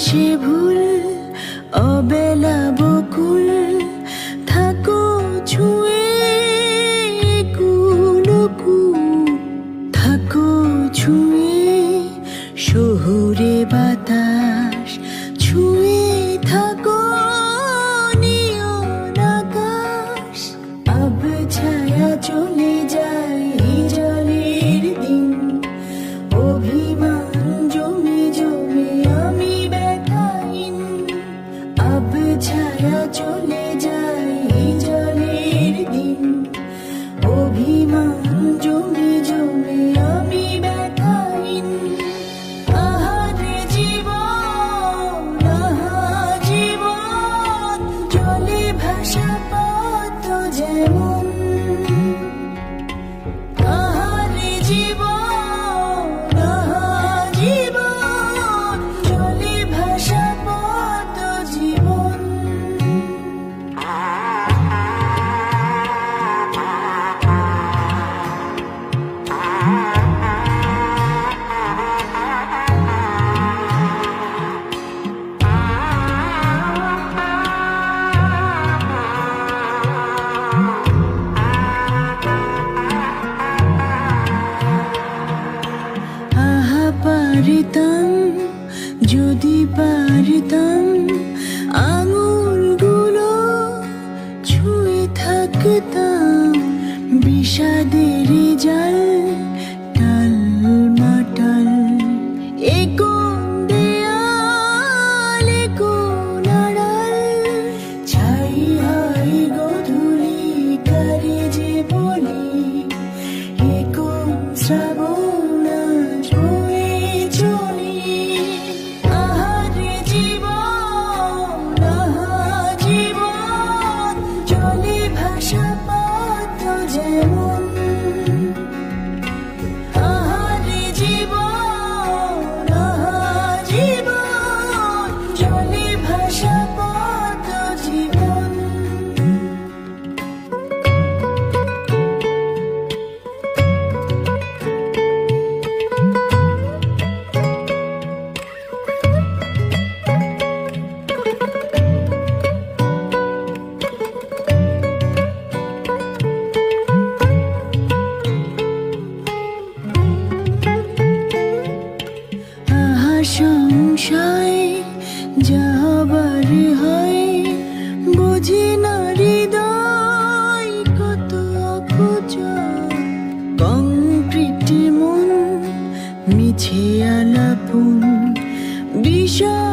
সে ভুল অবেলা বকুল থাকো ছুঁয়ে কুলকুল থাকো ছুঁয়ে শহুরে বাতাস ছুঁয়ে থাকো নিয়ন আকাশ আব ছায়া চলে যায় জলের দিন অভিমান জমে জমে আমি ব্যথাহীন আব ছায়া চলে যায় জলের দিন অভিমান জমে জমে আমি ব্যথাহীন আহারে জীবন জলে ভাসা পথ যেমন আহারে জীবন জলে ভাসা পথ জীবন পারিতাম যদি পারিতাম আঙুলগুলো ছুঁয়ে থাকতাম বিষাদের জাল টাল মাটাল এ কোন দেয়াল এ কোন আড়াল ছাই হয় গধূলি কারে যে বলি এ কোন শ্রাবণ সংশয় যাবার হয় বুঝি না হৃদয় কত অকুচ কংক্রিট মন মিছে আলাপন বিষয়